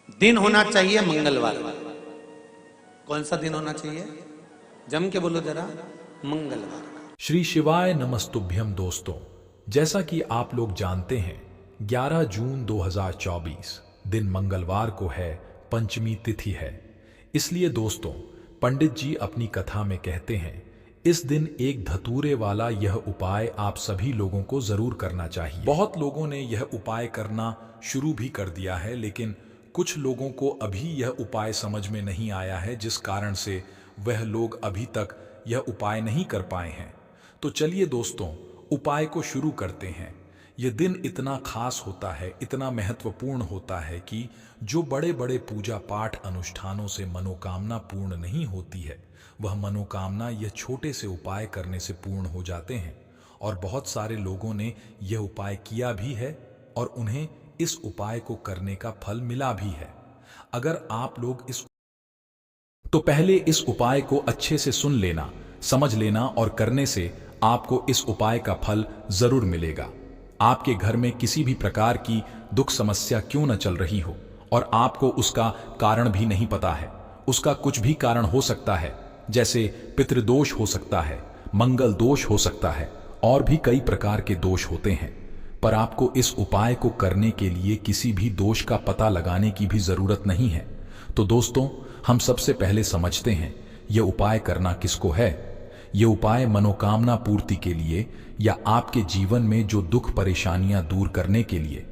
दिन होना चाहिए मंगलवार। कौन सा दिन होना चाहिए? जम के बोलो जरा। मंगलवार। श्री शिवाय नमस्तुभ्यम दोस्तों, जैसा कि आप लोग जानते हैं 11 जून 2024 दिन मंगलवार को है, पंचमी तिथि है। इसलिए दोस्तों, पंडित जी अपनी कथा में कहते हैं इस दिन एक धतूरे वाला यह उपाय आप सभी लोगों को जरूर करना चाहिए। बहुत लोगों ने यह उपाय करना शुरू भी कर दिया है, लेकिन कुछ लोगों को अभी यह उपाय समझ में नहीं आया है, जिस कारण से वह लोग अभी तक यह उपाय नहीं कर पाए हैं। तो चलिए दोस्तों, उपाय को शुरू करते हैं। यह दिन इतना खास होता है, इतना महत्वपूर्ण होता है कि जो बड़े बड़े पूजा पाठ अनुष्ठानों से मनोकामना पूर्ण नहीं होती है, वह मनोकामना यह छोटे से उपाय करने से पूर्ण हो जाते हैं। और बहुत सारे लोगों ने यह उपाय किया भी है और उन्हें इस उपाय को करने का फल मिला भी है। अगर आप लोग तो पहले इस उपाय को अच्छे से सुन लेना, समझ लेना, और करने से आपको इस उपाय का फल जरूर मिलेगा। आपके घर में किसी भी प्रकार की दुख समस्या क्यों न चल रही हो और आपको उसका कारण भी नहीं पता है, उसका कुछ भी कारण हो सकता है, जैसे पितृदोष हो सकता है, मंगल दोष हो सकता है, और भी कई प्रकार के दोष होते हैं। पर आपको इस उपाय को करने के लिए किसी भी दोष का पता लगाने की भी जरूरत नहीं है। तो दोस्तों, हम सबसे पहले समझते हैं यह उपाय करना किसको है। यह उपाय मनोकामना पूर्ति के लिए या आपके जीवन में जो दुख परेशानियां दूर करने के लिए,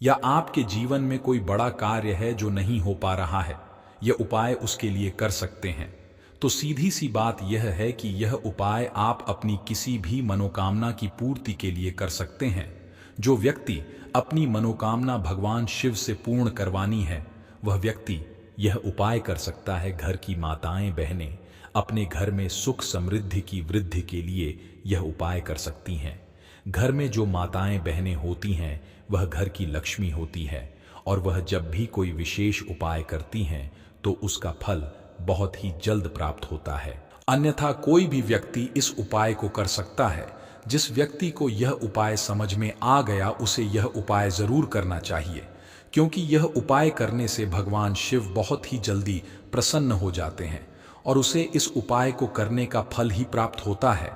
या आपके जीवन में कोई बड़ा कार्य है जो नहीं हो पा रहा है, यह उपाय उसके लिए कर सकते हैं। तो सीधी सी बात यह है कि यह उपाय आप अपनी किसी भी मनोकामना की पूर्ति के लिए कर सकते हैं। जो व्यक्ति अपनी मनोकामना भगवान शिव से पूर्ण करवानी है, वह व्यक्ति यह उपाय कर सकता है। घर की माताएं बहनें अपने घर में सुख समृद्धि की वृद्धि के लिए यह उपाय कर सकती हैं। घर में जो माताएं बहनें होती हैं, वह घर की लक्ष्मी होती है, और वह जब भी कोई विशेष उपाय करती हैं तो उसका फल बहुत ही जल्द प्राप्त होता है। अन्यथा कोई भी व्यक्ति इस उपाय को कर सकता है। जिस व्यक्ति को यह उपाय समझ में आ गया, उसे यह उपाय जरूर करना चाहिए, क्योंकि यह उपाय करने से भगवान शिव बहुत ही जल्दी प्रसन्न हो जाते हैं और उसे इस उपाय को करने का फल ही प्राप्त होता है।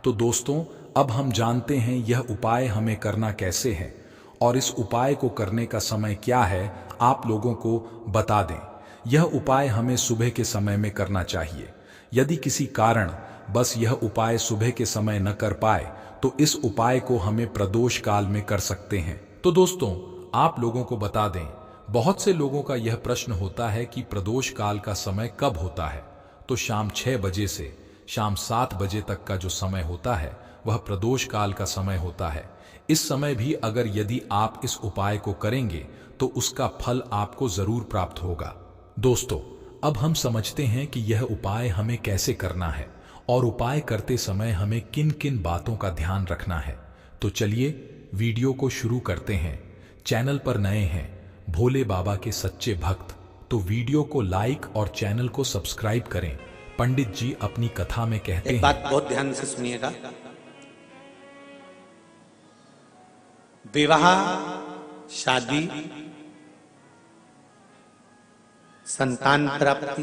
तो दोस्तों, अब हम जानते हैं यह उपाय हमें करना कैसे है और इस उपाय को करने का समय क्या है, आप लोगों को बता दें। यह उपाय हमें सुबह के समय में करना चाहिए। यदि किसी कारण बस यह उपाय सुबह के समय न कर पाए, तो इस उपाय को हमें प्रदोष काल में कर सकते हैं। तो दोस्तों, आप लोगों को बता दें, बहुत से लोगों का यह प्रश्न होता है कि प्रदोष काल का समय कब होता है। तो शाम 6 बजे से शाम 7 बजे तक का जो समय होता है, वह प्रदोष काल का समय होता है। इस समय भी अगर यदि आप इस उपाय को करेंगे तो उसका फल आपको जरूर प्राप्त होगा। दोस्तों, अब हम समझते हैं कि यह उपाय हमें कैसे करना है और उपाय करते समय हमें किन किन बातों का ध्यान रखना है। तो चलिए वीडियो को शुरू करते हैं। चैनल पर नए हैं भोले बाबा के सच्चे भक्त, तो वीडियो को लाइक और चैनल को सब्सक्राइब करें। पंडित जी अपनी कथा में कहते हैं, बात बहुत ध्यान से सुनिएगा। विवाह, शादी, संतान प्राप्ति,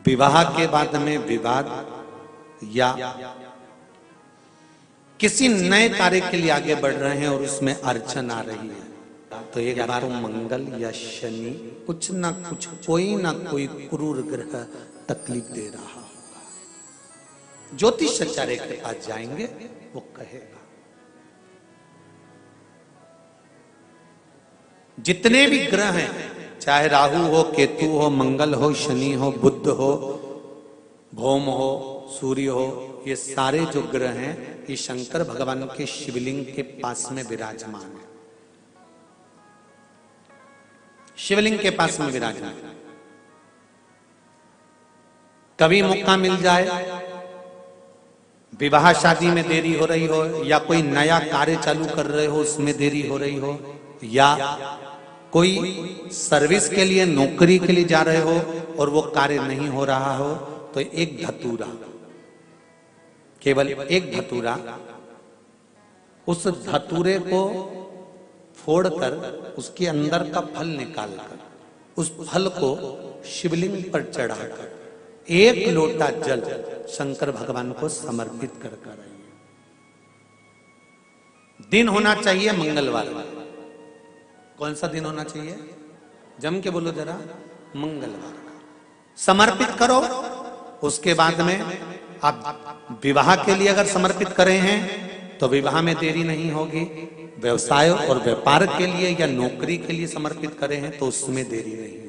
विवाह के बाद में विवाद या किसी नए कार्य के लिए आगे बढ़ रहे हैं और उसमें अड़चन आ रही है, तो एक बार मंगल या शनि कुछ ना कुछ, कोई ना कोई क्रूर ग्रह तकलीफ दे रहा होगा। ज्योतिषाचार्य के पास जाएंगे, वो कहेगा। जितने भी ग्रह हैं, चाहे राहु हो, केतु हो, मंगल हो, शनि हो, बुध हो, भौम हो, सूर्य हो, ये सारे जो ग्रह हैं, ये शंकर भगवान के शिवलिंग के पास में विराजमान है। शिवलिंग के पास में विराजमान। कभी मौका मिल जाए, विवाह शादी में देरी हो रही हो, या कोई नया कार्य चालू कर रहे हो उसमें देरी हो रही हो, या कोई सर्विस के लिए, नौकरी के लिए जा रहे हो और वो कार्य नहीं हो रहा हो, तो एक धतूरा, केवल एक धतूरा उस धतूरे को फोड़कर उसके अंदर का फल निकालकर उस फल को शिवलिंग पर चढ़ाकर 1 लोटा जल शंकर भगवान को समर्पित कर आइए। दिन होना चाहिए मंगलवार। कौन सा दिन होना चाहिए? जम के बोलो जरा, मंगलवार का समर्पित करो। उसके बाद में आप विवाह के लिए अगर समर्पित करे हैं तो विवाह में देरी नहीं होगी। व्यवसाय और व्यापार के लिए या नौकरी के लिए समर्पित करे हैं तो उसमें देरी नहीं